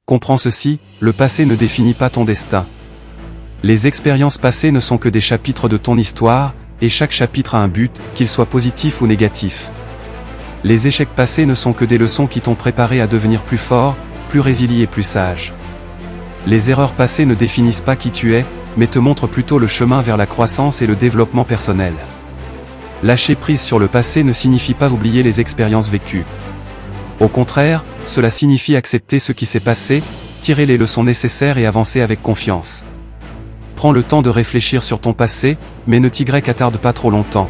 Comprends ceci, le passé ne définit pas ton destin. Les expériences passées ne sont que des chapitres de ton histoire, et chaque chapitre a un but, qu'il soit positif ou négatif. Les échecs passés ne sont que des leçons qui t'ont préparé à devenir plus fort, plus résilient et plus sage. Les erreurs passées ne définissent pas qui tu es, mais te montrent plutôt le chemin vers la croissance et le développement personnel. Lâcher prise sur le passé ne signifie pas oublier les expériences vécues. Au contraire, cela signifie accepter ce qui s'est passé, tirer les leçons nécessaires et avancer avec confiance. Prends le temps de réfléchir sur ton passé, mais ne t'y attarde pas trop longtemps.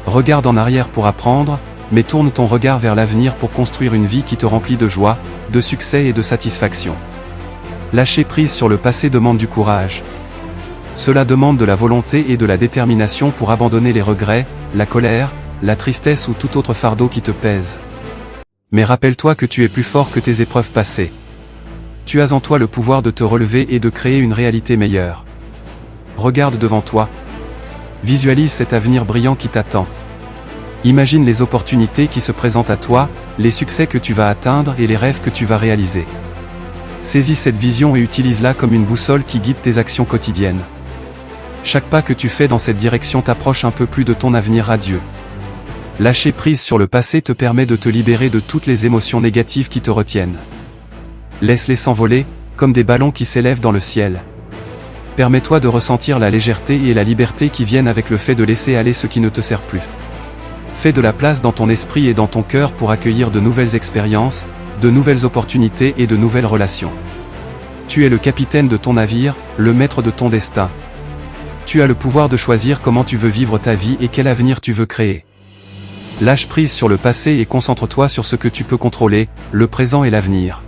Regarde en arrière pour apprendre, mais tourne ton regard vers l'avenir pour construire une vie qui te remplit de joie, de succès et de satisfaction. Lâcher prise sur le passé demande du courage. Cela demande de la volonté et de la détermination pour abandonner les regrets, la colère, la tristesse ou tout autre fardeau qui te pèse. Mais rappelle-toi que tu es plus fort que tes épreuves passées. Tu as en toi le pouvoir de te relever et de créer une réalité meilleure. Regarde devant toi. Visualise cet avenir brillant qui t'attend. Imagine les opportunités qui se présentent à toi, les succès que tu vas atteindre et les rêves que tu vas réaliser. Saisis cette vision et utilise-la comme une boussole qui guide tes actions quotidiennes. Chaque pas que tu fais dans cette direction t'approche un peu plus de ton avenir radieux. Lâcher prise sur le passé te permet de te libérer de toutes les émotions négatives qui te retiennent. Laisse-les s'envoler, comme des ballons qui s'élèvent dans le ciel. Permets-toi de ressentir la légèreté et la liberté qui viennent avec le fait de laisser aller ce qui ne te sert plus. Fais de la place dans ton esprit et dans ton cœur pour accueillir de nouvelles expériences, de nouvelles opportunités et de nouvelles relations. Tu es le capitaine de ton navire, le maître de ton destin. Tu as le pouvoir de choisir comment tu veux vivre ta vie et quel avenir tu veux créer. Lâche prise sur le passé et concentre-toi sur ce que tu peux contrôler, le présent et l'avenir.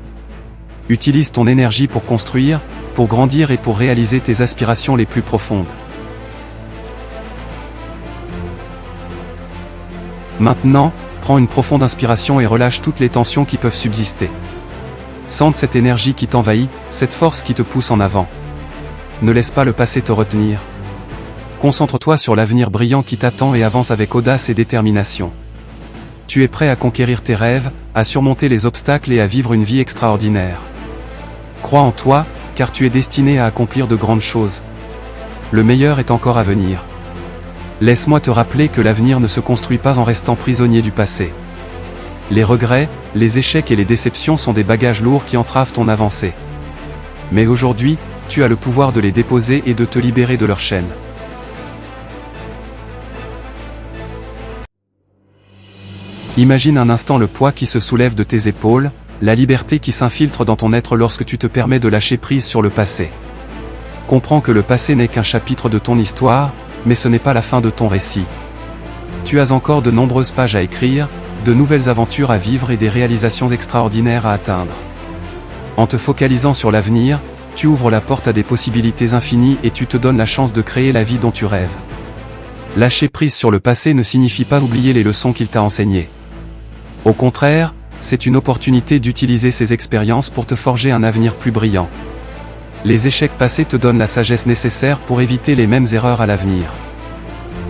Utilise ton énergie pour construire, pour grandir et pour réaliser tes aspirations les plus profondes. Maintenant, prends une profonde inspiration et relâche toutes les tensions qui peuvent subsister. Sente cette énergie qui t'envahit, cette force qui te pousse en avant. Ne laisse pas le passé te retenir. Concentre-toi sur l'avenir brillant qui t'attend et avance avec audace et détermination. Tu es prêt à conquérir tes rêves, à surmonter les obstacles et à vivre une vie extraordinaire. Crois en toi, car tu es destiné à accomplir de grandes choses. Le meilleur est encore à venir. Laisse-moi te rappeler que l'avenir ne se construit pas en restant prisonnier du passé. Les regrets, les échecs et les déceptions sont des bagages lourds qui entravent ton avancée. Mais aujourd'hui, tu as le pouvoir de les déposer et de te libérer de leurs chaînes. Imagine un instant le poids qui se soulève de tes épaules, la liberté qui s'infiltre dans ton être lorsque tu te permets de lâcher prise sur le passé. Comprends que le passé n'est qu'un chapitre de ton histoire, mais ce n'est pas la fin de ton récit. Tu as encore de nombreuses pages à écrire, de nouvelles aventures à vivre et des réalisations extraordinaires à atteindre. En te focalisant sur l'avenir, tu ouvres la porte à des possibilités infinies et tu te donnes la chance de créer la vie dont tu rêves. Lâcher prise sur le passé ne signifie pas oublier les leçons qu'il t'a enseignées. Au contraire, c'est une opportunité d'utiliser ces expériences pour te forger un avenir plus brillant. Les échecs passés te donnent la sagesse nécessaire pour éviter les mêmes erreurs à l'avenir.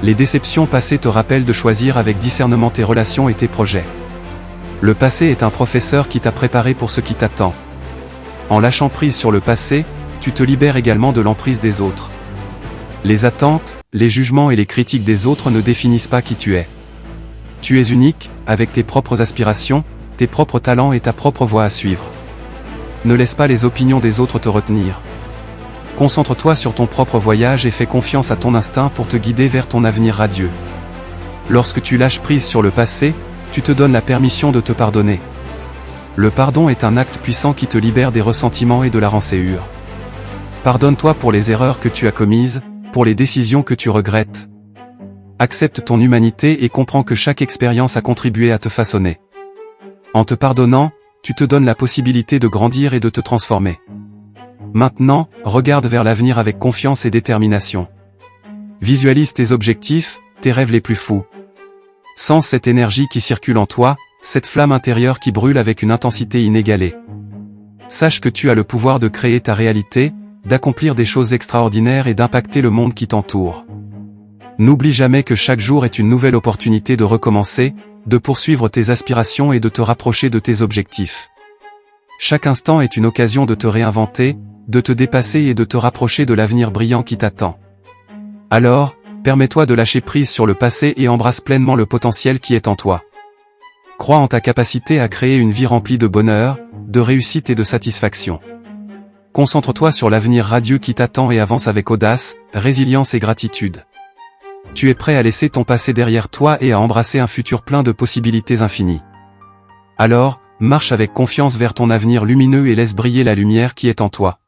Les déceptions passées te rappellent de choisir avec discernement tes relations et tes projets. Le passé est un professeur qui t'a préparé pour ce qui t'attend. En lâchant prise sur le passé, tu te libères également de l'emprise des autres. Les attentes, les jugements et les critiques des autres ne définissent pas qui tu es. Tu es unique, avec tes propres aspirations, tes propres talents et ta propre voie à suivre. Ne laisse pas les opinions des autres te retenir. Concentre-toi sur ton propre voyage et fais confiance à ton instinct pour te guider vers ton avenir radieux. Lorsque tu lâches prise sur le passé, tu te donnes la permission de te pardonner. Le pardon est un acte puissant qui te libère des ressentiments et de la rancœur. Pardonne-toi pour les erreurs que tu as commises, pour les décisions que tu regrettes. Accepte ton humanité et comprends que chaque expérience a contribué à te façonner. En te pardonnant, tu te donnes la possibilité de grandir et de te transformer. Maintenant, regarde vers l'avenir avec confiance et détermination. Visualise tes objectifs, tes rêves les plus fous. Sens cette énergie qui circule en toi, cette flamme intérieure qui brûle avec une intensité inégalée. Sache que tu as le pouvoir de créer ta réalité, d'accomplir des choses extraordinaires et d'impacter le monde qui t'entoure. N'oublie jamais que chaque jour est une nouvelle opportunité de recommencer, de poursuivre tes aspirations et de te rapprocher de tes objectifs. Chaque instant est une occasion de te réinventer, de te dépasser et de te rapprocher de l'avenir brillant qui t'attend. Alors, permets-toi de lâcher prise sur le passé et embrasse pleinement le potentiel qui est en toi. Crois en ta capacité à créer une vie remplie de bonheur, de réussite et de satisfaction. Concentre-toi sur l'avenir radieux qui t'attend et avance avec audace, résilience et gratitude. Tu es prêt à laisser ton passé derrière toi et à embrasser un futur plein de possibilités infinies. Alors, marche avec confiance vers ton avenir lumineux et laisse briller la lumière qui est en toi.